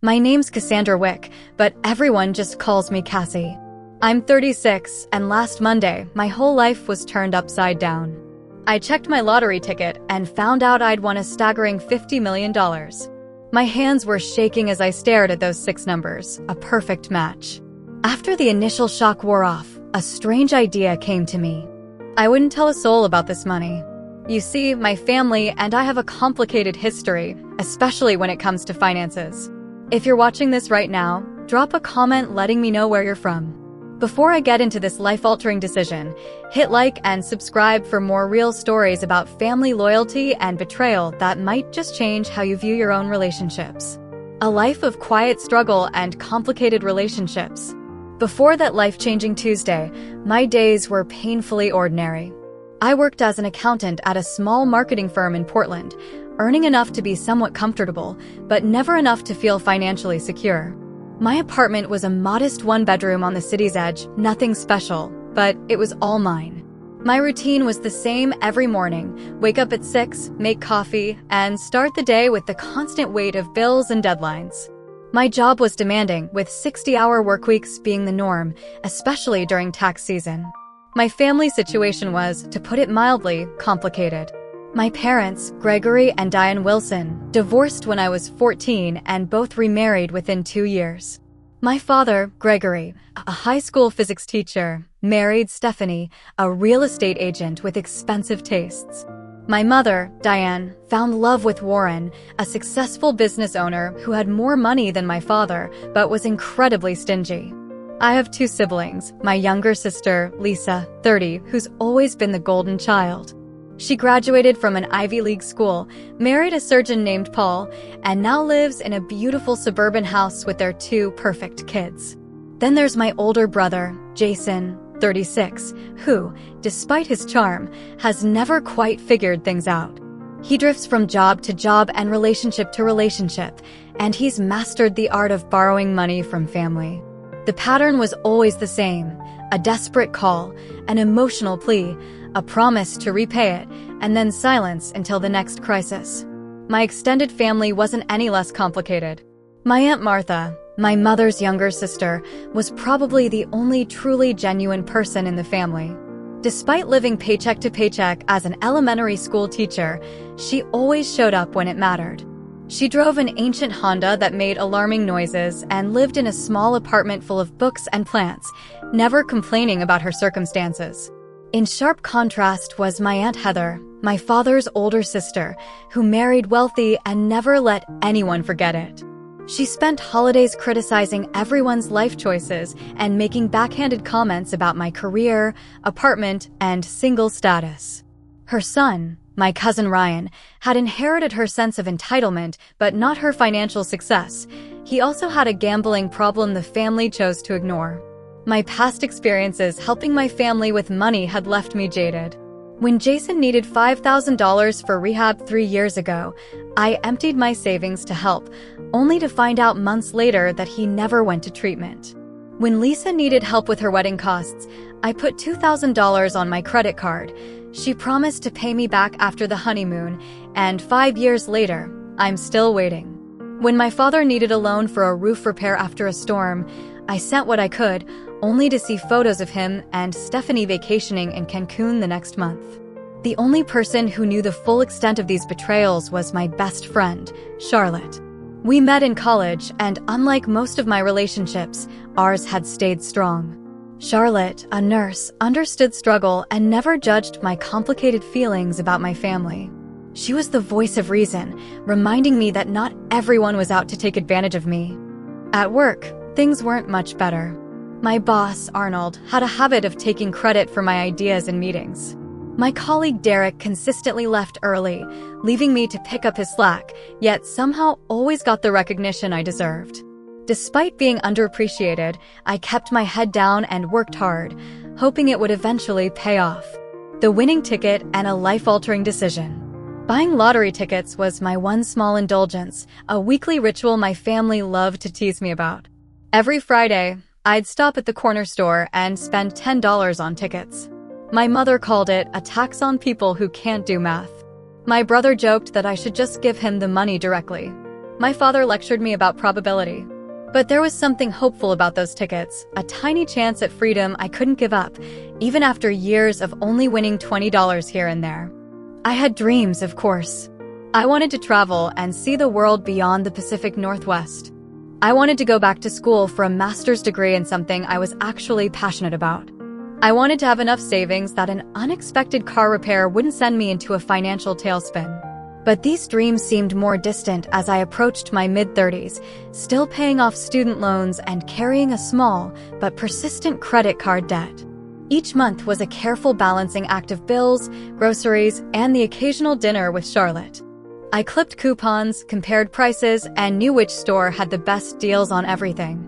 My name's Cassandra Wick, but everyone just calls me Cassie. I'm 36, and last Monday, my whole life was turned upside down. I checked my lottery ticket and found out I'd won a staggering $50 million. My hands were shaking as I stared at those 6 numbers, a perfect match. After the initial shock wore off, a strange idea came to me. I wouldn't tell a soul about this money. You see, my family and I have a complicated history, especially when it comes to finances. If you're watching this right now, drop a comment letting me know where you're from. Before I get into this life-altering decision, hit like and subscribe for more real stories about family loyalty and betrayal that might just change how you view your own relationships. A life of quiet struggle and complicated relationships. Before that life-changing Tuesday, my days were painfully ordinary. I worked as an accountant at a small marketing firm in Portland, earning enough to be somewhat comfortable, but never enough to feel financially secure. My apartment was a modest 1-bedroom on the city's edge, nothing special, but it was all mine. My routine was the same every morning: wake up at 6, make coffee, and start the day with the constant weight of bills and deadlines. My job was demanding, with 60-hour workweeks being the norm, especially during tax season. My family situation was, to put it mildly, complicated. My parents, Gregory and Diane Wilson, divorced when I was 14 and both remarried within 2 years. My father, Gregory, a high school physics teacher, married Stephanie, a real estate agent with expensive tastes. My mother, Diane, found love with Warren, a successful business owner who had more money than my father, but was incredibly stingy. I have 2 siblings, my younger sister, Lisa, 30, who's always been the golden child. She graduated from an Ivy League school, married a surgeon named Paul, and now lives in a beautiful suburban house with their 2 perfect kids. Then there's my older brother, Jason, 36, who, despite his charm, has never quite figured things out. He drifts from job to job and relationship to relationship, and he's mastered the art of borrowing money from family. The pattern was always the same: a desperate call, an emotional plea, a promise to repay it, and then silence until the next crisis. My extended family wasn't any less complicated. My Aunt Martha, my mother's younger sister, was probably the only truly genuine person in the family. Despite living paycheck to paycheck as an elementary school teacher, she always showed up when it mattered. She drove an ancient Honda that made alarming noises and lived in a small apartment full of books and plants, never complaining about her circumstances. In sharp contrast was my Aunt Heather, my father's older sister, who married wealthy and never let anyone forget it. She spent holidays criticizing everyone's life choices and making backhanded comments about my career, apartment, and single status. Her son, my cousin Ryan, had inherited her sense of entitlement, but not her financial success. He also had a gambling problem the family chose to ignore. My past experiences helping my family with money had left me jaded. When Jason needed $5,000 for rehab 3 years ago, I emptied my savings to help, only to find out months later that he never went to treatment. When Lisa needed help with her wedding costs, I put $2,000 on my credit card. She promised to pay me back after the honeymoon, and 5 years later, I'm still waiting. When my father needed a loan for a roof repair after a storm, I sent what I could, only to see photos of him and Stephanie vacationing in Cancun the next month. The only person who knew the full extent of these betrayals was my best friend, Charlotte. We met in college, and unlike most of my relationships, ours had stayed strong. Charlotte, a nurse, understood struggle and never judged my complicated feelings about my family. She was the voice of reason, reminding me that not everyone was out to take advantage of me. At work, things weren't much better. My boss, Arnold, had a habit of taking credit for my ideas in meetings. My colleague Derek consistently left early, leaving me to pick up his slack, yet somehow always got the recognition I deserved. Despite being underappreciated, I kept my head down and worked hard, hoping it would eventually pay off. The winning ticket and a life-altering decision. Buying lottery tickets was my one small indulgence, a weekly ritual my family loved to tease me about. Every Friday, I'd stop at the corner store and spend $10 on tickets. My mother called it a tax on people who can't do math. My brother joked that I should just give him the money directly. My father lectured me about probability. But there was something hopeful about those tickets, a tiny chance at freedom I couldn't give up, even after years of only winning $20 here and there. I had dreams, of course. I wanted to travel and see the world beyond the Pacific Northwest. I wanted to go back to school for a master's degree in something I was actually passionate about. I wanted to have enough savings that an unexpected car repair wouldn't send me into a financial tailspin. But these dreams seemed more distant as I approached my mid-30s, still paying off student loans and carrying a small but persistent credit card debt. Each month was a careful balancing act of bills, groceries, and the occasional dinner with Charlotte. I clipped coupons, compared prices, and knew which store had the best deals on everything.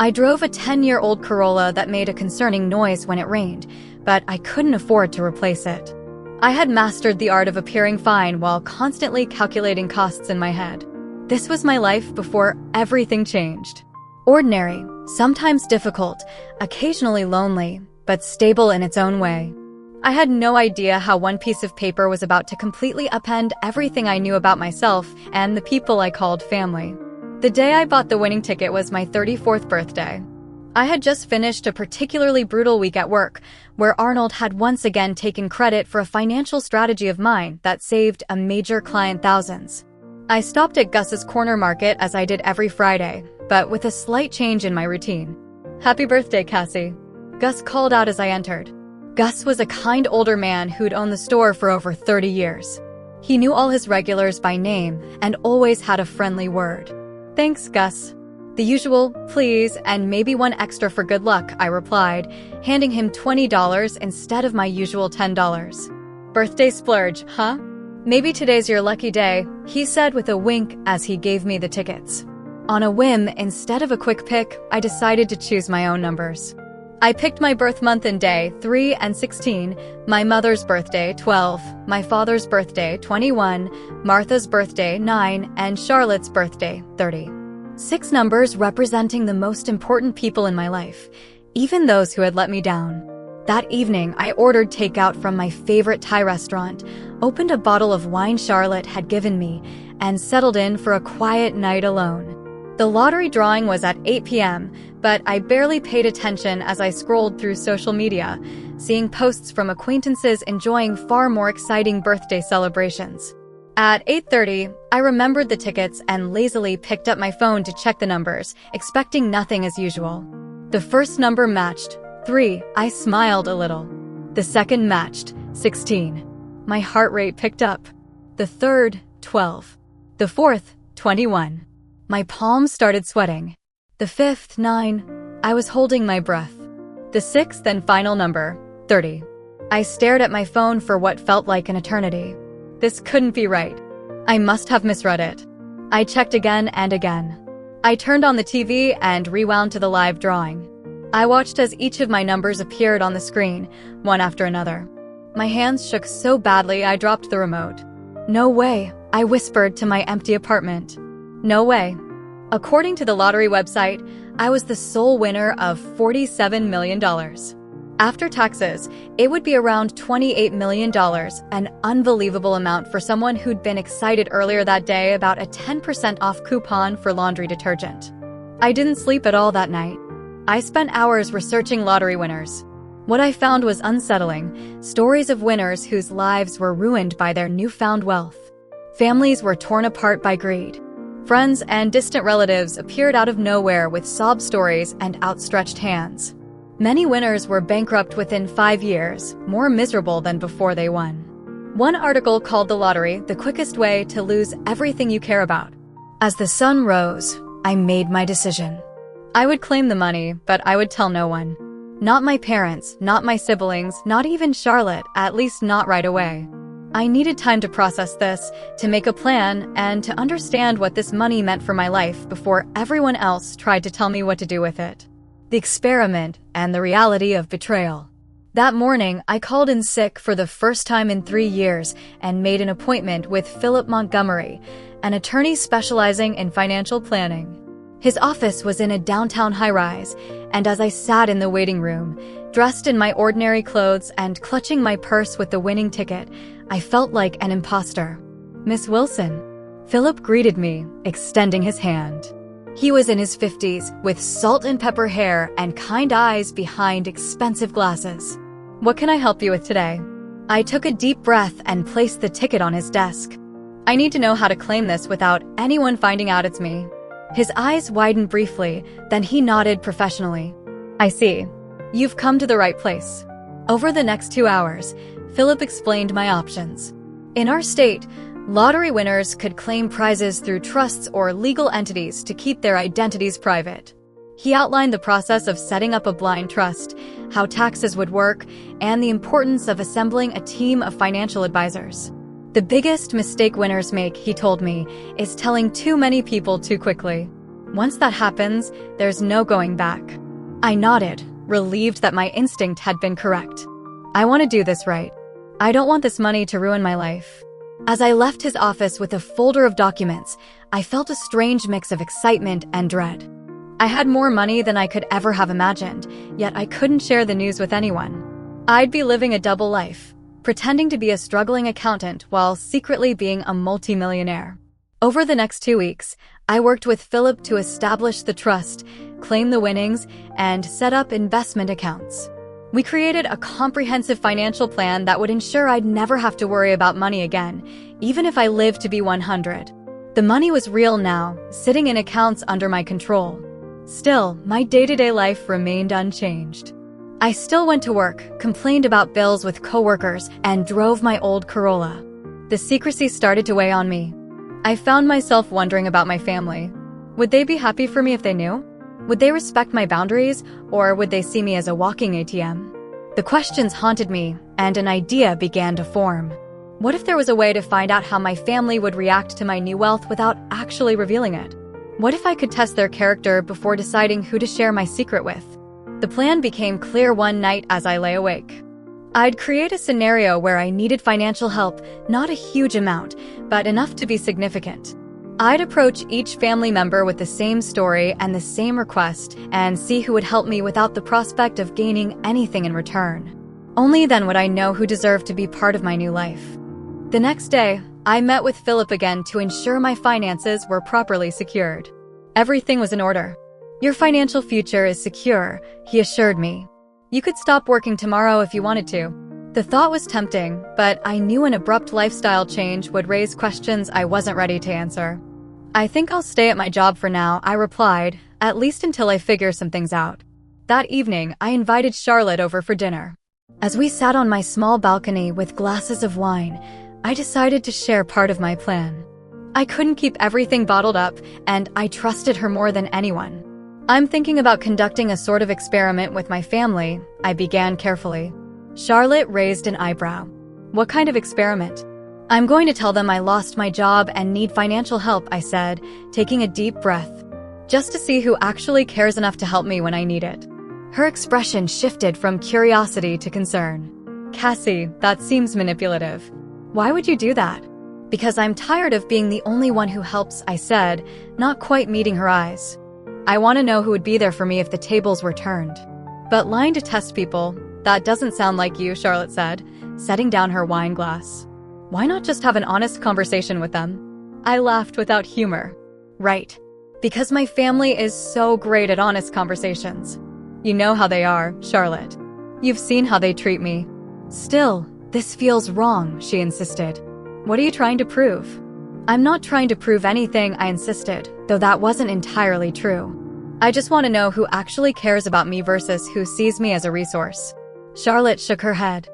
I drove a 10-year-old Corolla that made a concerning noise when it rained, but I couldn't afford to replace it. I had mastered the art of appearing fine while constantly calculating costs in my head. This was my life before everything changed. Ordinary, sometimes difficult, occasionally lonely, but stable in its own way. I had no idea how one piece of paper was about to completely upend everything I knew about myself and the people I called family. The day I bought the winning ticket was my 34th birthday. I had just finished a particularly brutal week at work, where Arnold had once again taken credit for a financial strategy of mine that saved a major client thousands. I stopped at Gus's corner market as I did every Friday, but with a slight change in my routine. "Happy birthday, Cassie," Gus called out as I entered. Gus was a kind older man who'd owned the store for over 30 years. He knew all his regulars by name and always had a friendly word. "Thanks, Gus." "The usual, please, and maybe one extra for good luck," I replied, handing him $20 instead of my usual $10. "Birthday splurge, huh? Maybe today's your lucky day," he said with a wink as he gave me the tickets. On a whim, instead of a quick pick, I decided to choose my own numbers. I picked my birth month and day, 3 and 16, my mother's birthday, 12, my father's birthday, 21, Martha's birthday, 9, and Charlotte's birthday, 30. 6 numbers representing the most important people in my life, even those who had let me down. That evening, I ordered takeout from my favorite Thai restaurant, opened a bottle of wine Charlotte had given me, and settled in for a quiet night alone. The lottery drawing was at 8 p.m., but I barely paid attention as I scrolled through social media, seeing posts from acquaintances enjoying far more exciting birthday celebrations. At 8:30, I remembered the tickets and lazily picked up my phone to check the numbers, expecting nothing as usual. The first number matched, 3. I smiled a little. The second matched, 16. My heart rate picked up. The third, 12. The fourth, 21. My palms started sweating. The fifth, 9. I was holding my breath. The sixth and final number, 30. I stared at my phone for what felt like an eternity. This couldn't be right. I must have misread it. I checked again and again. I turned on the TV and rewound to the live drawing. I watched as each of my numbers appeared on the screen, one after another. My hands shook so badly I dropped the remote. "No way," I whispered to my empty apartment. No way. According to the lottery website, I was the sole winner of $47 million. After taxes, it would be around $28 million, an unbelievable amount for someone who'd been excited earlier that day about a 10% off coupon for laundry detergent. I didn't sleep at all that night. I spent hours researching lottery winners. What I found was unsettling, stories of winners whose lives were ruined by their newfound wealth. Families were torn apart by greed. Friends and distant relatives appeared out of nowhere with sob stories and outstretched hands. Many winners were bankrupt within 5 years, more miserable than before they won. One article called the lottery the quickest way to lose everything you care about. As the sun rose, I made my decision. I would claim the money, but I would tell no one. Not my parents, not my siblings, not even Charlotte, at least not right away. I needed time to process this, to make a plan, and to understand what this money meant for my life before everyone else tried to tell me what to do with it. The experiment and the reality of betrayal. That morning, I called in sick for the first time in 3 years and made an appointment with Philip Montgomery, an attorney specializing in financial planning. His office was in a downtown high-rise, and as I sat in the waiting room, dressed in my ordinary clothes and clutching my purse with the winning ticket, I felt like an imposter. "Miss Wilson," Philip greeted me, extending his hand. He was in his 50s, with salt and pepper hair and kind eyes behind expensive glasses. "What can I help you with today?" I took a deep breath and placed the ticket on his desk. "I need to know how to claim this without anyone finding out it's me." His eyes widened briefly, then he nodded professionally. "I see. You've come to the right place." Over the next 2 hours, Philip explained my options. In our state, lottery winners could claim prizes through trusts or legal entities to keep their identities private. He outlined the process of setting up a blind trust, how taxes would work, and the importance of assembling a team of financial advisors. The biggest mistake winners make, he told me, is telling too many people too quickly. Once that happens, there's no going back. I nodded, relieved that my instinct had been correct. I want to do this right. I don't want this money to ruin my life. As I left his office with a folder of documents, I felt a strange mix of excitement and dread. I had more money than I could ever have imagined, yet I couldn't share the news with anyone. I'd be living a double life, pretending to be a struggling accountant while secretly being a multimillionaire. Over the next 2 weeks, I worked with Philip to establish the trust, claim the winnings, and set up investment accounts. We created a comprehensive financial plan that would ensure I'd never have to worry about money again, even if I lived to be 100. The money was real now, sitting in accounts under my control. Still, my day-to-day life remained unchanged. I still went to work, complained about bills with coworkers, and drove my old Corolla. The secrecy started to weigh on me. I found myself wondering about my family. Would they be happy for me if they knew? Would they respect my boundaries, or would they see me as a walking ATM? The questions haunted me, and an idea began to form. What if there was a way to find out how my family would react to my new wealth without actually revealing it? What if I could test their character before deciding who to share my secret with? The plan became clear one night as I lay awake. I'd create a scenario where I needed financial help, not a huge amount, but enough to be significant. I'd approach each family member with the same story and the same request and see who would help me without the prospect of gaining anything in return. Only then would I know who deserved to be part of my new life. The next day, I met with Philip again to ensure my finances were properly secured. Everything was in order. "Your financial future is secure," he assured me. "You could stop working tomorrow if you wanted to." The thought was tempting, but I knew an abrupt lifestyle change would raise questions I wasn't ready to answer. "I think I'll stay at my job for now," I replied, "at least until I figure some things out." That evening, I invited Charlotte over for dinner. As we sat on my small balcony with glasses of wine, I decided to share part of my plan. I couldn't keep everything bottled up, and I trusted her more than anyone. "I'm thinking about conducting a sort of experiment with my family," I began carefully. Charlotte raised an eyebrow. "What kind of experiment?" "I'm going to tell them I lost my job and need financial help," I said, taking a deep breath, "just to see who actually cares enough to help me when I need it." Her expression shifted from curiosity to concern. "Cassie, that seems manipulative. Why would you do that?" "Because I'm tired of being the only one who helps," I said, not quite meeting her eyes. "I want to know who would be there for me if the tables were turned." "But lying to test people, that doesn't sound like you," Charlotte said, setting down her wine glass. "Why not just have an honest conversation with them?" I laughed without humor. "Right. Because my family is so great at honest conversations." "You know how they are, Charlotte. You've seen how they treat me." "Still, this feels wrong," she insisted. "What are you trying to prove?" "I'm not trying to prove anything," I insisted, though that wasn't entirely true. "I just want to know who actually cares about me versus who sees me as a resource." Charlotte shook her head.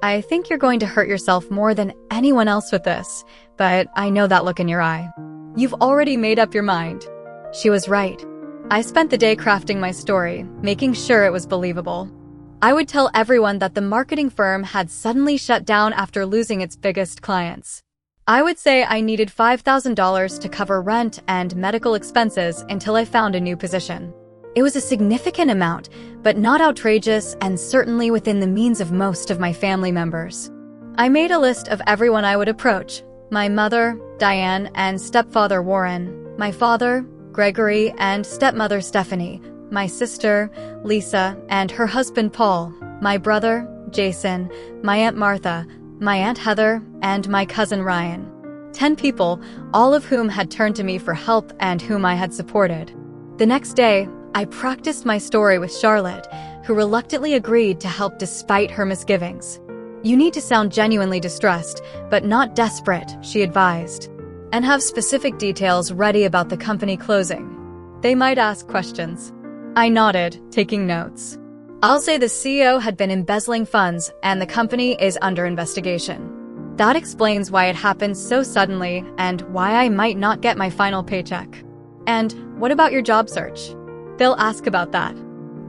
"I think you're going to hurt yourself more than anyone else with this, but I know that look in your eye. You've already made up your mind." She was right. I spent the day crafting my story, making sure it was believable. I would tell everyone that the marketing firm had suddenly shut down after losing its biggest clients. I would say I needed $5,000 to cover rent and medical expenses until I found a new position. It was a significant amount, but not outrageous and certainly within the means of most of my family members. I made a list of everyone I would approach: my mother, Diane, and stepfather Warren, my father, Gregory, and stepmother Stephanie, my sister, Lisa, and her husband Paul, my brother, Jason, my Aunt Martha, my Aunt Heather, and my cousin Ryan. 10 people, all of whom had turned to me for help and whom I had supported. The next day, I practiced my story with Charlotte, who reluctantly agreed to help despite her misgivings. "You need to sound genuinely distressed, but not desperate," she advised. "And have specific details ready about the company closing. They might ask questions." I nodded, taking notes. "I'll say the CEO had been embezzling funds and the company is under investigation. That explains why it happened so suddenly and why I might not get my final paycheck. And what about your job search? They'll ask about that.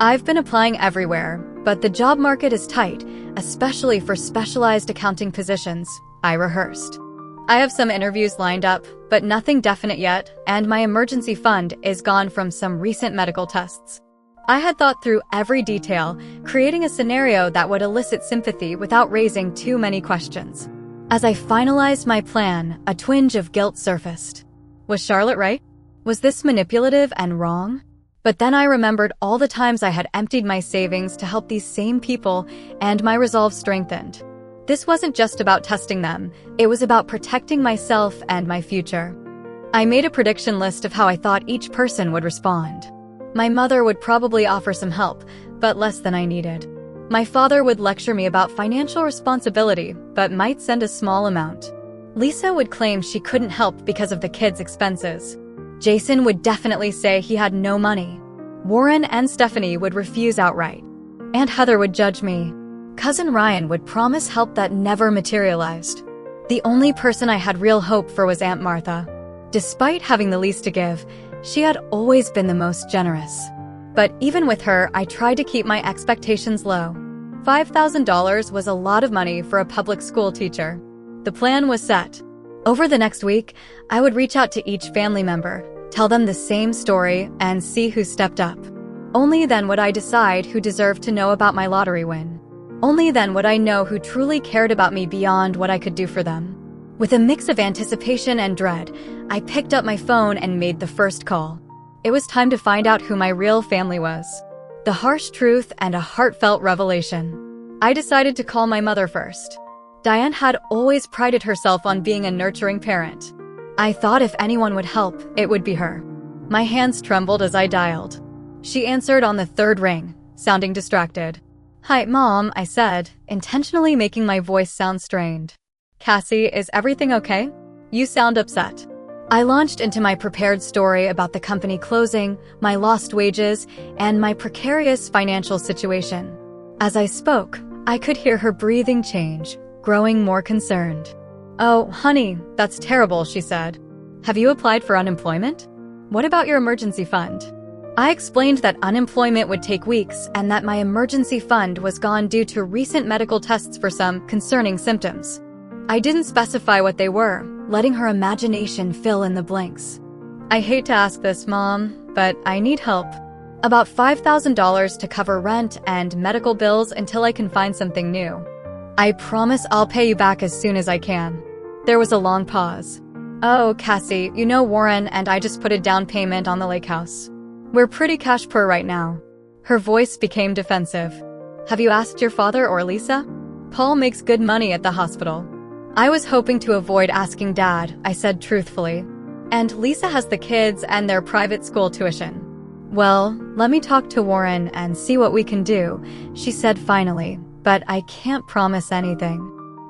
I've been applying everywhere, but the job market is tight, especially for specialized accounting positions," I rehearsed. "I have some interviews lined up, but nothing definite yet, and my emergency fund is gone from some recent medical tests." I had thought through every detail, creating a scenario that would elicit sympathy without raising too many questions. As I finalized my plan, a twinge of guilt surfaced. Was Charlotte right? Was this manipulative and wrong? But then I remembered all the times I had emptied my savings to help these same people, and my resolve strengthened. This wasn't just about testing them, it was about protecting myself and my future. I made a prediction list of how I thought each person would respond. My mother would probably offer some help, but less than I needed. My father would lecture me about financial responsibility, but might send a small amount. Lisa would claim she couldn't help because of the kids' expenses. Jason would definitely say he had no money. Warren and Stephanie would refuse outright. Aunt Heather would judge me. Cousin Ryan would promise help that never materialized. The only person I had real hope for was Aunt Martha. Despite having the least to give, she had always been the most generous. But even with her, I tried to keep my expectations low. $5,000 was a lot of money for a public school teacher. The plan was set. Over the next week, I would reach out to each family member, tell them the same story, and see who stepped up. Only then would I decide who deserved to know about my lottery win. Only then would I know who truly cared about me beyond what I could do for them. With a mix of anticipation and dread, I picked up my phone and made the first call. It was time to find out who my real family was. The harsh truth and a heartfelt revelation. I decided to call my mother first. Diane had always prided herself on being a nurturing parent. I thought if anyone would help, it would be her. My hands trembled as I dialed. She answered on the third ring, sounding distracted. "Hi, Mom," I said, intentionally making my voice sound strained. "Cassie, is everything okay? You sound upset." I launched into my prepared story about the company closing, my lost wages, and my precarious financial situation. As I spoke, I could hear her breathing change, growing more concerned. "Oh, honey, that's terrible," she said. "Have you applied for unemployment? What about your emergency fund?" I explained that unemployment would take weeks and that my emergency fund was gone due to recent medical tests for some concerning symptoms. I didn't specify what they were, letting her imagination fill in the blanks. "I hate to ask this, Mom, but I need help. About $5,000 to cover rent and medical bills until I can find something new. I promise I'll pay you back as soon as I can." There was a long pause. "Oh, Cassie, you know Warren and I just put a down payment on the lake house. We're pretty cash poor right now." Her voice became defensive. "Have you asked your father or Lisa? Paul makes good money at the hospital." I was hoping to avoid asking Dad, I said truthfully. "And Lisa has the kids and their private school tuition." "Well, let me talk to Warren and see what we can do," she said finally, "but I can't promise anything.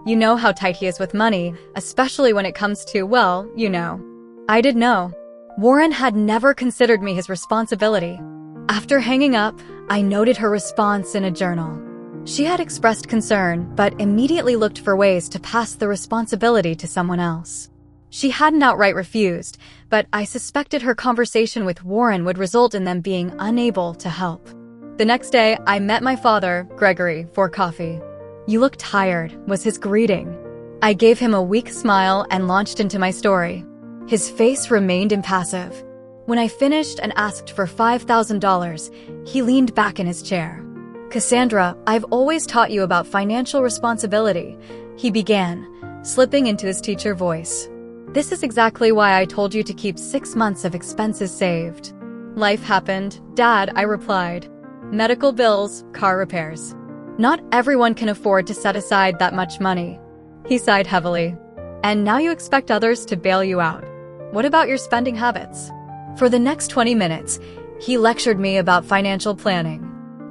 You know how tight he is with money, especially when it comes to, well, you know." I did know. Warren had never considered me his responsibility. After hanging up, I noted her response in a journal. She had expressed concern, but immediately looked for ways to pass the responsibility to someone else. She hadn't outright refused, but I suspected her conversation with Warren would result in them being unable to help. The next day, I met my father, Gregory, for coffee. "You look tired," was his greeting. I gave him a weak smile and launched into my story. His face remained impassive. When I finished and asked for $5,000, he leaned back in his chair. "Cassandra, I've always taught you about financial responsibility," he began, slipping into his teacher voice. "This is exactly why I told you to keep 6 months of expenses saved." "Life happened, Dad," I replied. "Medical bills, car repairs. Not everyone can afford to set aside that much money." He sighed heavily. And now you expect others to bail you out. What about your spending habits? For the next 20 minutes, he lectured me about financial planning.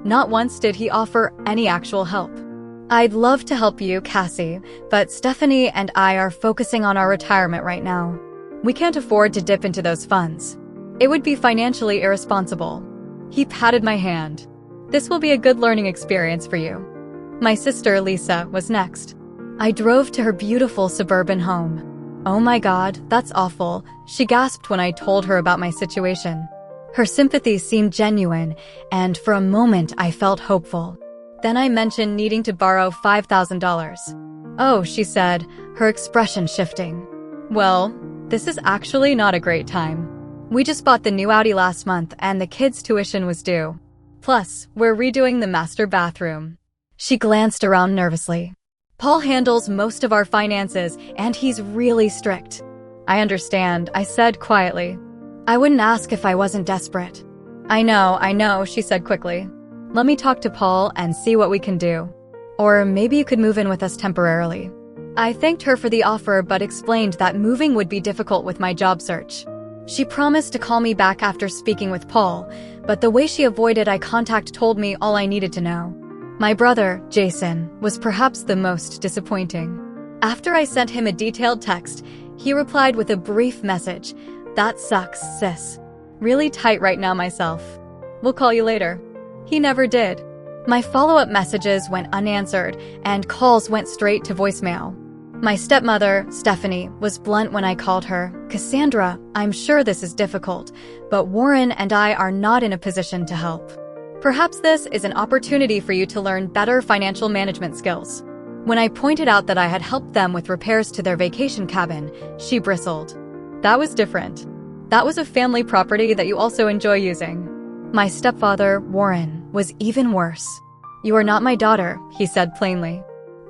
Not once did he offer any actual help. I'd love to help you, Cassie, but Stephanie and I are focusing on our retirement right now. We can't afford to dip into those funds. It would be financially irresponsible. He patted my hand. This will be a good learning experience for you. My sister, Lisa, was next. I drove to her beautiful suburban home. Oh my God, that's awful, she gasped when I told her about my situation. Her sympathy seemed genuine, and for a moment I felt hopeful. Then I mentioned needing to borrow $5,000. Oh, she said, her expression shifting. Well, this is actually not a great time. We just bought the new Audi last month and the kids' tuition was due. Plus, we're redoing the master bathroom. She glanced around nervously. Paul handles most of our finances and he's really strict. I understand, I said quietly. I wouldn't ask if I wasn't desperate. I know, she said quickly. Let me talk to Paul and see what we can do. Or maybe you could move in with us temporarily. I thanked her for the offer but explained that moving would be difficult with my job search. She promised to call me back after speaking with Paul, but the way she avoided eye contact told me all I needed to know. My brother, Jason, was perhaps the most disappointing. After I sent him a detailed text, he replied with a brief message. That sucks, sis. Really tight right now myself. We'll call you later. He never did. My follow-up messages went unanswered, and calls went straight to voicemail. My stepmother, Stephanie, was blunt when I called her. Cassandra, I'm sure this is difficult, but Warren and I are not in a position to help. Perhaps this is an opportunity for you to learn better financial management skills. When I pointed out that I had helped them with repairs to their vacation cabin, she bristled. That was different. That was a family property that you also enjoy using. My stepfather, Warren, was even worse. You are not my daughter, he said plainly.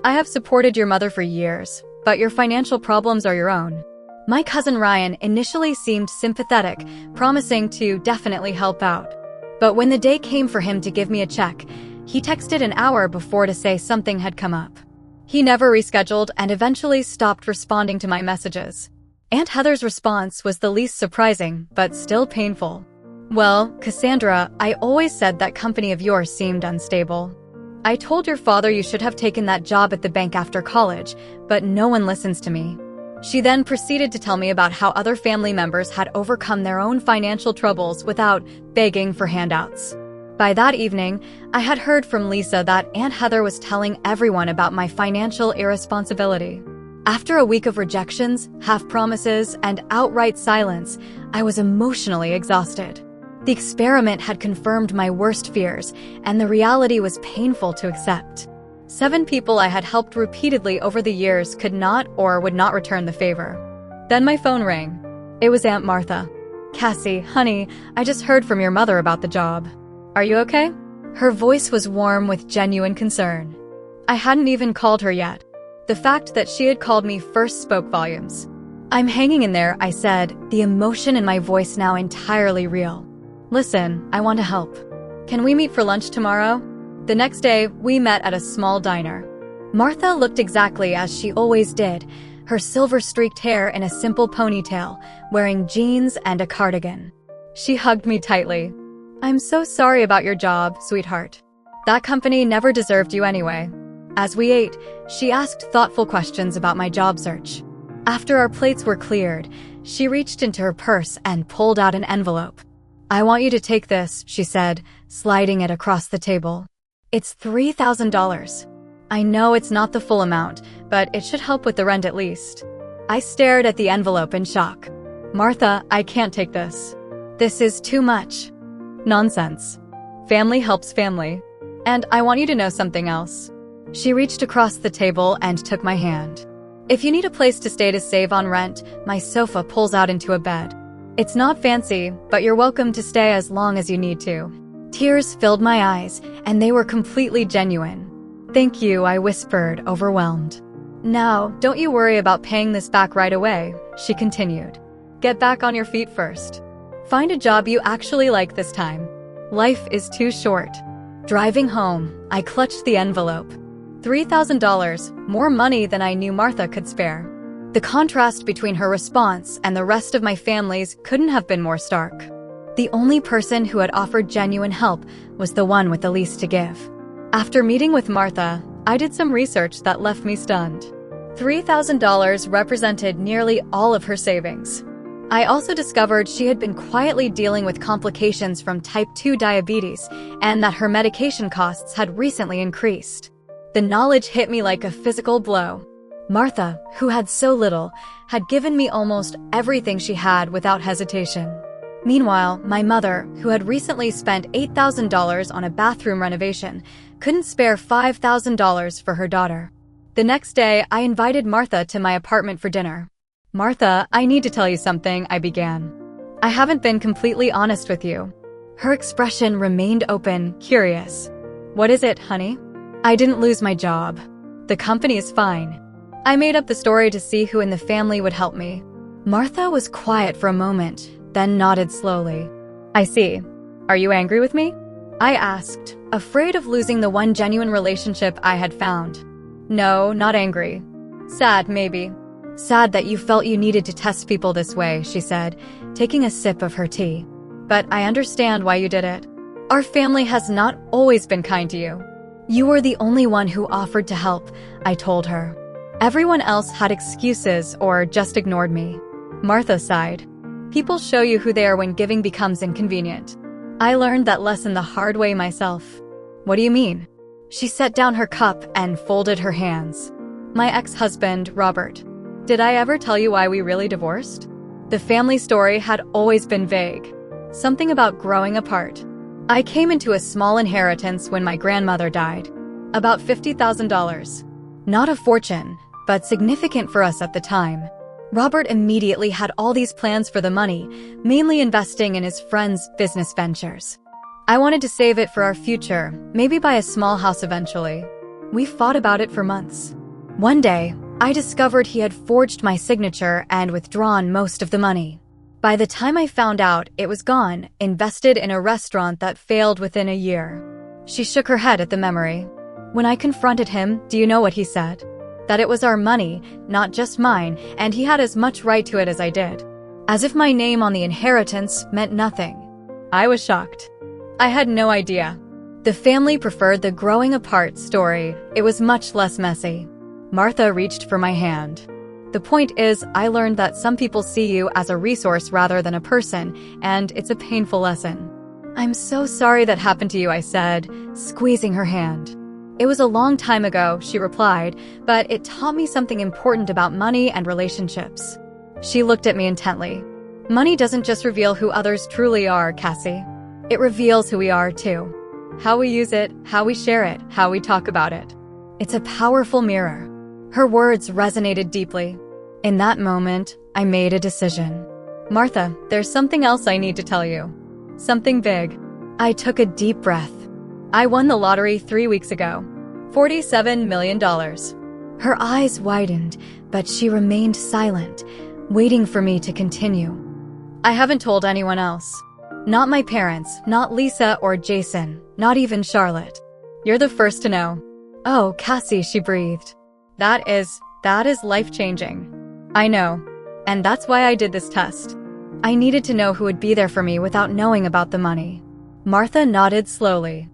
I have supported your mother for years, but your financial problems are your own. My cousin Ryan initially seemed sympathetic, promising to definitely help out. But when the day came for him to give me a check, he texted an hour before to say something had come up. He never rescheduled and eventually stopped responding to my messages. Aunt Heather's response was the least surprising, but still painful. Well, Cassandra, I always said that company of yours seemed unstable. I told your father you should have taken that job at the bank after college, but no one listens to me. She then proceeded to tell me about how other family members had overcome their own financial troubles without begging for handouts. By that evening, I had heard from Lisa that Aunt Heather was telling everyone about my financial irresponsibility. After a week of rejections, half-promises, and outright silence, I was emotionally exhausted. The experiment had confirmed my worst fears, and the reality was painful to accept. 7 people I had helped repeatedly over the years could not or would not return the favor. Then my phone rang. It was Aunt Martha. Cassie, honey, I just heard from your mother about the job. Are you okay? Her voice was warm with genuine concern. I hadn't even called her yet. The fact that she had called me first spoke volumes. I'm hanging in there, I said, the emotion in my voice now entirely real. Listen, I want to help. Can we meet for lunch tomorrow? The next day, we met at a small diner. Martha looked exactly as she always did, her silver-streaked hair in a simple ponytail, wearing jeans and a cardigan. She hugged me tightly. I'm so sorry about your job, sweetheart. That company never deserved you anyway. As we ate, she asked thoughtful questions about my job search. After our plates were cleared, she reached into her purse and pulled out an envelope. I want you to take this, she said, sliding it across the table. It's $3,000. I know it's not the full amount, but it should help with the rent at least. I stared at the envelope in shock. Martha, I can't take this. This is too much. Nonsense. Family helps family. And I want you to know something else. She reached across the table and took my hand. If you need a place to stay to save on rent, my sofa pulls out into a bed. It's not fancy, but you're welcome to stay as long as you need to. Tears filled my eyes, and they were completely genuine. Thank you, I whispered, overwhelmed. Now, don't you worry about paying this back right away, she continued. Get back on your feet first. Find a job you actually like this time. Life is too short. Driving home, I clutched the envelope. $3,000, more money than I knew Martha could spare. The contrast between her response and the rest of my family's couldn't have been more stark. The only person who had offered genuine help was the one with the least to give. After meeting with Martha, I did some research that left me stunned. $3,000 represented nearly all of her savings. I also discovered she had been quietly dealing with complications from type 2 diabetes and that her medication costs had recently increased. The knowledge hit me like a physical blow. Martha, who had so little, had given me almost everything she had without hesitation. Meanwhile, my mother, who had recently spent $8,000 on a bathroom renovation, couldn't spare $5,000 for her daughter. The next day, I invited Martha to my apartment for dinner. "Martha, I need to tell you something," I began. "I haven't been completely honest with you." Her expression remained open, curious. "What is it, honey?" "I didn't lose my job. The company is fine." I made up the story to see who in the family would help me. Martha was quiet for a moment, then nodded slowly. "I see. Are you angry with me?" I asked, afraid of losing the one genuine relationship I had found. "No, not angry. Sad, maybe." "Sad that you felt you needed to test people this way," she said, taking a sip of her tea. "But I understand why you did it. Our family has not always been kind to you. You were the only one who offered to help," I told her. "Everyone else had excuses or just ignored me." Martha sighed. "People show you who they are when giving becomes inconvenient. I learned that lesson the hard way myself." "What do you mean?" She set down her cup and folded her hands. "My ex-husband, Robert. Did I ever tell you why we really divorced?" The family story had always been vague. Something about growing apart. I came into a small inheritance when my grandmother died. About $50,000. Not a fortune, but significant for us at the time. Robert immediately had all these plans for the money, mainly investing in his friends' business ventures. I wanted to save it for our future, maybe buy a small house eventually. We fought about it for months. One day, I discovered he had forged my signature and withdrawn most of the money. By the time I found out, it was gone, invested in a restaurant that failed within a year. She shook her head at the memory. When I confronted him, do you know what he said? That it was our money, not just mine, and he had as much right to it as I did. As if my name on the inheritance meant nothing. I was shocked. I had no idea. The family preferred the growing apart story. It was much less messy. Martha reached for my hand. "The point is, I learned that some people see you as a resource rather than a person, and it's a painful lesson." "I'm so sorry that happened to you," I said, squeezing her hand. "It was a long time ago," she replied, "but it taught me something important about money and relationships." She looked at me intently. "Money doesn't just reveal who others truly are, Cassie. It reveals who we are, too. How we use it, how we share it, how we talk about it. It's a powerful mirror." Her words resonated deeply. In that moment, I made a decision. "Martha, there's something else I need to tell you. Something big." I took a deep breath. "I won the lottery 3 weeks ago. $47 million. Her eyes widened, but she remained silent, waiting for me to continue. "I haven't told anyone else. Not my parents, not Lisa or Jason, not even Charlotte. You're the first to know." "Oh, Cassie," she breathed. That is life-changing." "I know. And that's why I did this test. I needed to know who would be there for me without knowing about the money." Martha nodded slowly.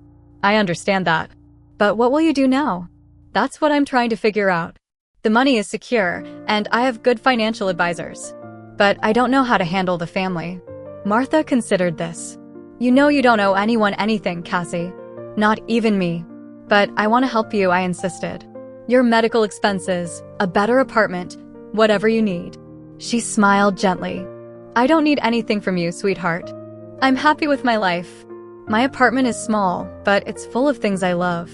"I understand that. But what will you do now?" "That's what I'm trying to figure out. The money is secure, and I have good financial advisors. But I don't know how to handle the family." Martha considered this. "You know you don't owe anyone anything, Cassie. Not even me. But I want to help you," I insisted. "Your medical expenses, a better apartment, whatever you need." She smiled gently. "I don't need anything from you, sweetheart. I'm happy with my life. My apartment is small, but it's full of things I love.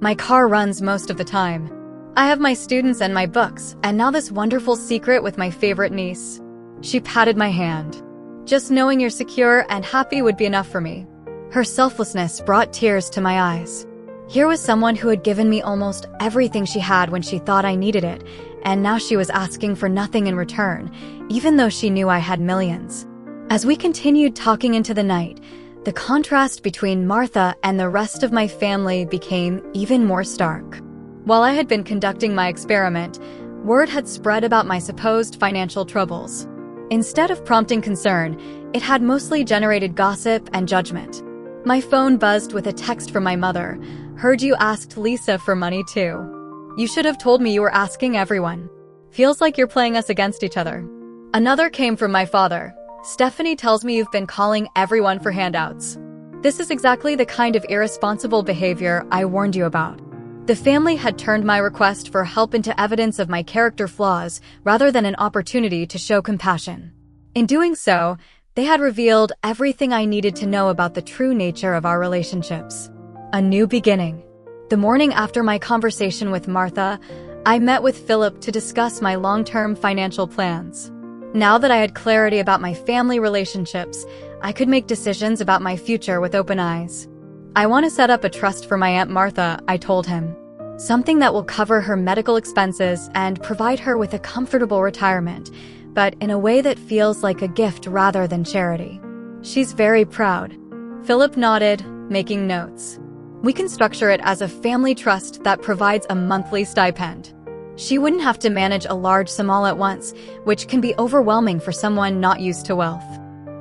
My car runs most of the time. I have my students and my books, and now this wonderful secret with my favorite niece." She patted my hand. "Just knowing you're secure and happy would be enough for me." Her selflessness brought tears to my eyes. Here was someone who had given me almost everything she had when she thought I needed it, and now she was asking for nothing in return, even though she knew I had millions. As we continued talking into the night, the contrast between Martha and the rest of my family became even more stark. While I had been conducting my experiment, Word had spread about my supposed financial troubles. Instead of prompting concern, it had mostly generated gossip and judgment. My phone buzzed with a text from my mother. "Heard you asked Lisa for money too. You should have told me you were asking everyone. Feels like you're playing us against each other." Another came from my father. "Stephanie tells me you've been calling everyone for handouts. This is exactly the kind of irresponsible behavior I warned you about." The family had turned my request for help into evidence of my character flaws rather than an opportunity to show compassion. In doing so, they had revealed everything I needed to know about the true nature of our relationships. A new beginning. The morning after my conversation with Martha, I met with Philip to discuss my long-term financial plans. Now that I had clarity about my family relationships, I could make decisions about my future with open eyes. "I want to set up a trust for my Aunt Martha," I told him. "Something that will cover her medical expenses and provide her with a comfortable retirement, but in a way that feels like a gift rather than charity. She's very proud." Philip nodded, making notes. "We can structure it as a family trust that provides a monthly stipend. She wouldn't have to manage a large sum all at once, which can be overwhelming for someone not used to wealth."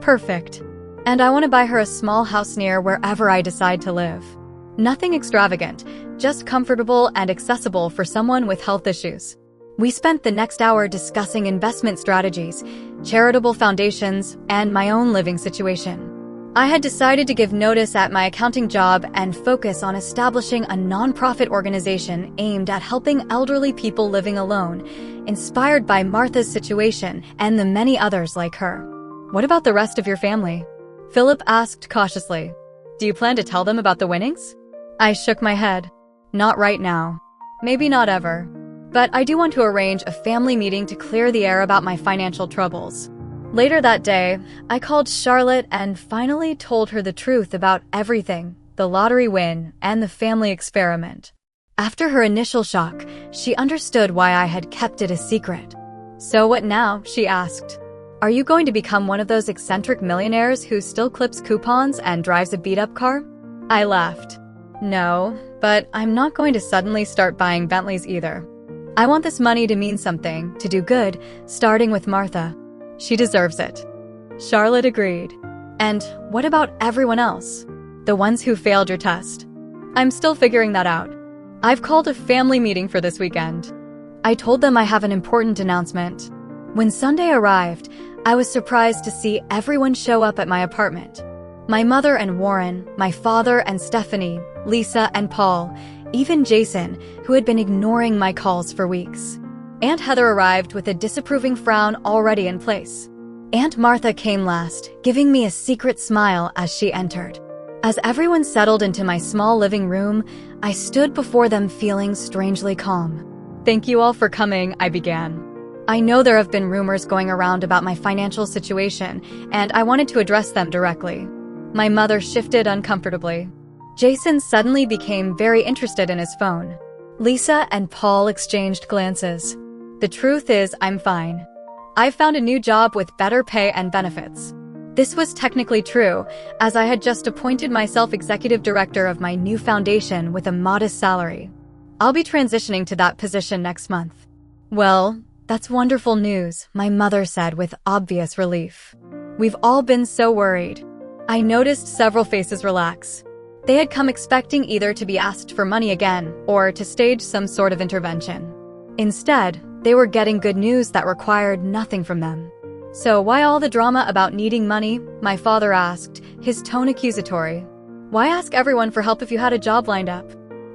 "Perfect. And I want to buy her a small house near wherever I decide to live. Nothing extravagant, just comfortable and accessible for someone with health issues." We spent the next hour discussing investment strategies, charitable foundations, and my own living situation. I had decided to give notice at my accounting job and focus on establishing a nonprofit organization aimed at helping elderly people living alone, inspired by Martha's situation and the many others like her. "What about the rest of your family?" Philip asked cautiously. "Do you plan to tell them about the winnings?" I shook my head. "Not right now. Maybe not ever. But I do want to arrange a family meeting to clear the air about my financial troubles." Later that day, I called Charlotte and finally told her the truth about everything, the lottery win and the family experiment. After her initial shock, she understood why I had kept it a secret. "So what now?" she asked. "Are you going to become one of those eccentric millionaires who still clips coupons and drives a beat-up car?" I laughed. "No, but I'm not going to suddenly start buying Bentleys either. I want this money to mean something, to do good, starting with Martha. She deserves it." Charlotte agreed. "And what about everyone else? The ones who failed your test?" "I'm still figuring that out. I've called a family meeting for this weekend." I told them I have an important announcement. When Sunday arrived, I was surprised to see everyone show up at my apartment. My mother and Warren, my father and Stephanie, Lisa and Paul, even Jason, who had been ignoring my calls for weeks. Aunt Heather arrived with a disapproving frown already in place. Aunt Martha came last, giving me a secret smile as she entered. As everyone settled into my small living room, I stood before them feeling strangely calm. "Thank you all for coming," I began. "I know there have been rumors going around about my financial situation, and I wanted to address them directly." My mother shifted uncomfortably. Jason suddenly became very interested in his phone. Lisa and Paul exchanged glances. "The truth is, I'm fine. I've found a new job with better pay and benefits." This was technically true, as I had just appointed myself executive director of my new foundation with a modest salary. I'll be transitioning to that position next month. "Well, that's wonderful news," my mother said with obvious relief. "We've all been so worried." I noticed several faces relax. They had come expecting either to be asked for money again or to stage some sort of intervention. Instead, they were getting good news that required nothing from them. "So why all the drama about needing money?" my father asked, his tone accusatory. "Why ask everyone for help if you had a job lined up?"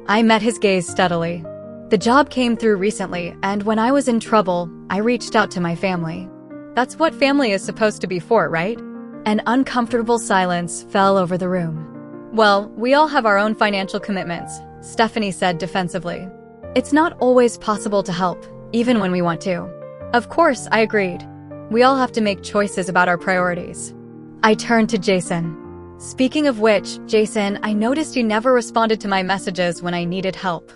I met his gaze steadily. "The job came through recently, and when I was in trouble, I reached out to my family. That's what family is supposed to be for, right?" An uncomfortable silence fell over the room. "Well, we all have our own financial commitments," Stephanie said defensively. "It's not always possible to help, even when we want to." Of course, I agreed. We all have to make choices about our priorities. I turned to Jason. "Speaking of which, Jason, I noticed you never responded to my messages when I needed help.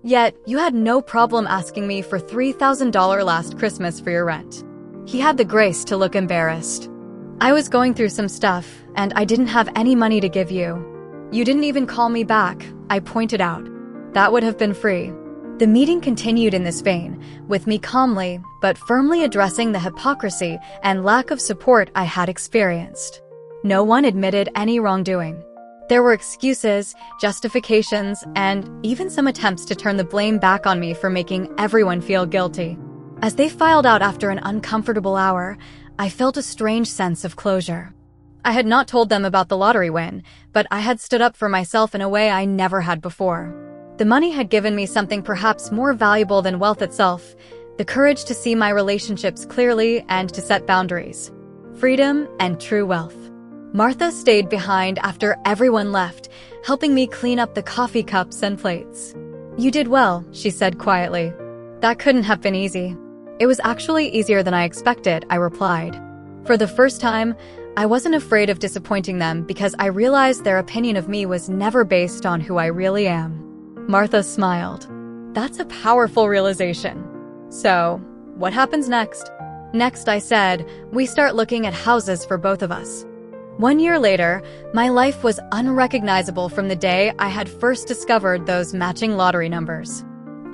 Yet, you had no problem asking me for $3,000 last Christmas for your rent." He had the grace to look embarrassed. "I was going through some stuff, and I didn't have any money to give you. You didn't even call me back," I pointed out. "That would have been free." The meeting continued in this vein, with me calmly but firmly addressing the hypocrisy and lack of support I had experienced. No one admitted any wrongdoing. There were excuses, justifications, and even some attempts to turn the blame back on me for making everyone feel guilty. As they filed out after an uncomfortable hour, I felt a strange sense of closure. I had not told them about the lottery win, but I had stood up for myself in a way I never had before. The money had given me something perhaps more valuable than wealth itself, the courage to see my relationships clearly and to set boundaries. Freedom and true wealth. Martha stayed behind after everyone left, helping me clean up the coffee cups and plates. "You did well," she said quietly. "That couldn't have been easy." "It was actually easier than I expected," I replied. For the first time, I wasn't afraid of disappointing them because I realized their opinion of me was never based on who I really am. Martha smiled. "That's a powerful realization. So, what happens next?" "Next," I said, "we start looking at houses for both of us." 1 year later, my life was unrecognizable from the day I had first discovered those matching lottery numbers.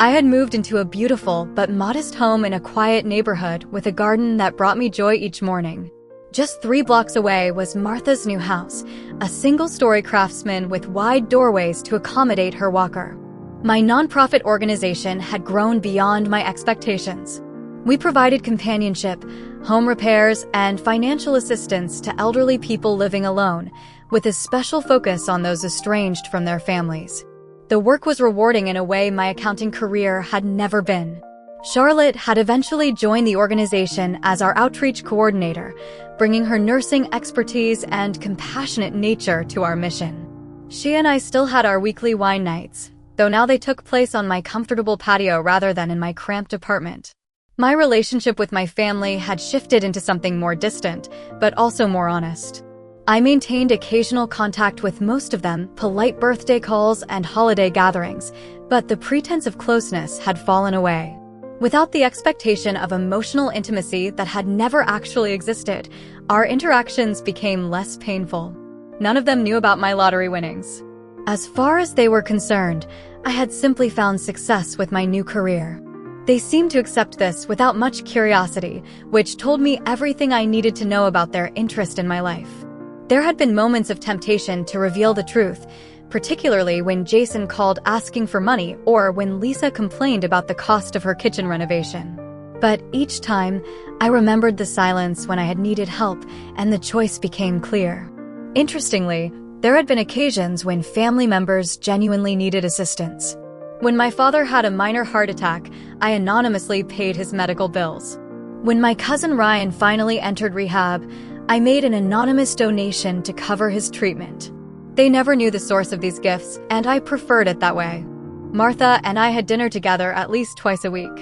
I had moved into a beautiful but modest home in a quiet neighborhood with a garden that brought me joy each morning. Just 3 blocks away was Martha's new house, a single-story craftsman with wide doorways to accommodate her walker. My nonprofit organization had grown beyond my expectations. We provided companionship, home repairs, and financial assistance to elderly people living alone, with a special focus on those estranged from their families. The work was rewarding in a way my accounting career had never been. Charlotte had eventually joined the organization as our outreach coordinator, bringing her nursing expertise and compassionate nature to our mission. She and I still had our weekly wine nights, though now they took place on my comfortable patio rather than in my cramped apartment. My relationship with my family had shifted into something more distant, but also more honest. I maintained occasional contact with most of them, polite birthday calls and holiday gatherings, but the pretense of closeness had fallen away. Without the expectation of emotional intimacy that had never actually existed, our interactions became less painful. None of them knew about my lottery winnings. As far as they were concerned, I had simply found success with my new career. They seemed to accept this without much curiosity, which told me everything I needed to know about their interest in my life. There had been moments of temptation to reveal the truth, particularly when Jason called asking for money or when Lisa complained about the cost of her kitchen renovation. But each time, I remembered the silence when I had needed help, and the choice became clear. Interestingly, there had been occasions when family members genuinely needed assistance. When my father had a minor heart attack, I anonymously paid his medical bills. When my cousin Ryan finally entered rehab, I made an anonymous donation to cover his treatment. They never knew the source of these gifts, and I preferred it that way. Martha and I had dinner together at least twice a week.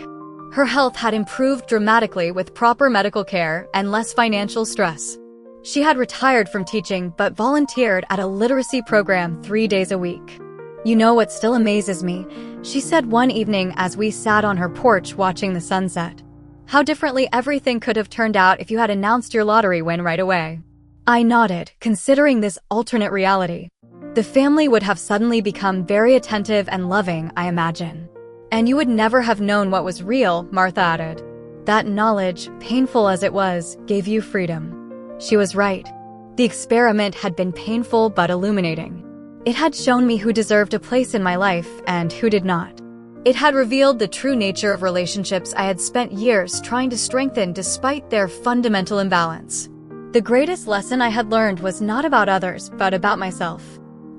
Her health had improved dramatically with proper medical care and less financial stress. She had retired from teaching but volunteered at a literacy program 3 days a week. "You know what still amazes me?" she said one evening as we sat on her porch watching the sunset. "How differently everything could have turned out if you had announced your lottery win right away." I nodded, considering this alternate reality. The family would have suddenly become very attentive and loving, I imagine. "And you would never have known what was real," Martha added. "That knowledge, painful as it was, gave you freedom." She was right. The experiment had been painful but illuminating. It had shown me who deserved a place in my life and who did not. It had revealed the true nature of relationships I had spent years trying to strengthen despite their fundamental imbalance. The greatest lesson I had learned was not about others, but about myself.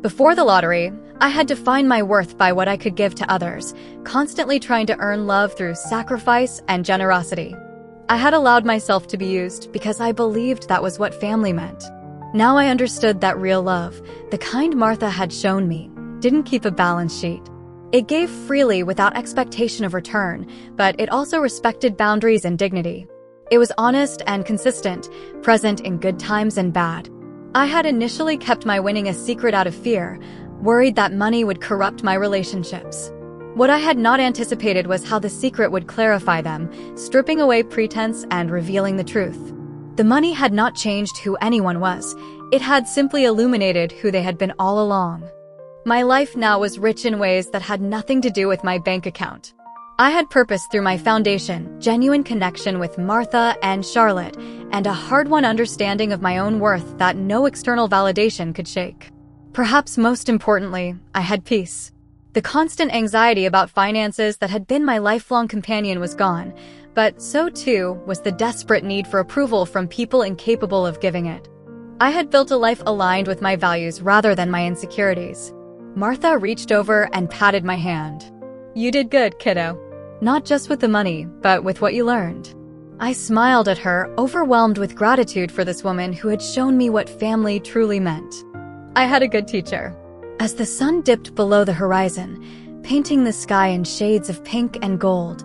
Before the lottery, I had defined my worth by what I could give to others, constantly trying to earn love through sacrifice and generosity. I had allowed myself to be used because I believed that was what family meant. Now I understood that real love, the kind Martha had shown me, didn't keep a balance sheet. It gave freely without expectation of return, but it also respected boundaries and dignity. It was honest and consistent, present in good times and bad. I had initially kept my winning a secret out of fear, worried that money would corrupt my relationships. What I had not anticipated was how the secret would clarify them, stripping away pretense and revealing the truth. The money had not changed who anyone was. It had simply illuminated who they had been all along. My life now was rich in ways that had nothing to do with my bank account. I had purpose through my foundation, genuine connection with Martha and Charlotte, and a hard-won understanding of my own worth that no external validation could shake. Perhaps most importantly, I had peace. The constant anxiety about finances that had been my lifelong companion was gone, but so too was the desperate need for approval from people incapable of giving it. I had built a life aligned with my values rather than my insecurities. Martha reached over and patted my hand. "You did good, kiddo. Not just with the money, but with what you learned." I smiled at her, overwhelmed with gratitude for this woman who had shown me what family truly meant. I had a good teacher. As the sun dipped below the horizon, painting the sky in shades of pink and gold,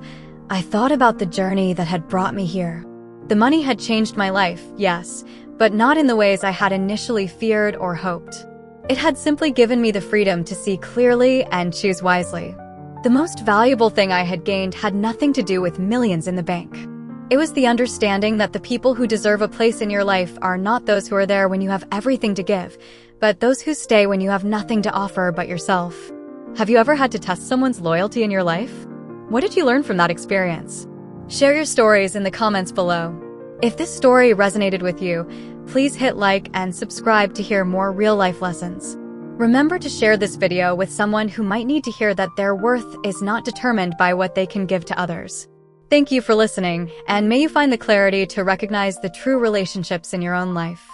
I thought about the journey that had brought me here. The money had changed my life, yes, but not in the ways I had initially feared or hoped. It had simply given me the freedom to see clearly and choose wisely. The most valuable thing I had gained had nothing to do with millions in the bank. It was the understanding that the people who deserve a place in your life are not those who are there when you have everything to give, but those who stay when you have nothing to offer but yourself. Have you ever had to test someone's loyalty in your life? What did you learn from that experience? Share your stories in the comments below. If this story resonated with you, please hit like and subscribe to hear more real-life lessons. Remember to share this video with someone who might need to hear that their worth is not determined by what they can give to others. Thank you for listening, and may you find the clarity to recognize the true relationships in your own life.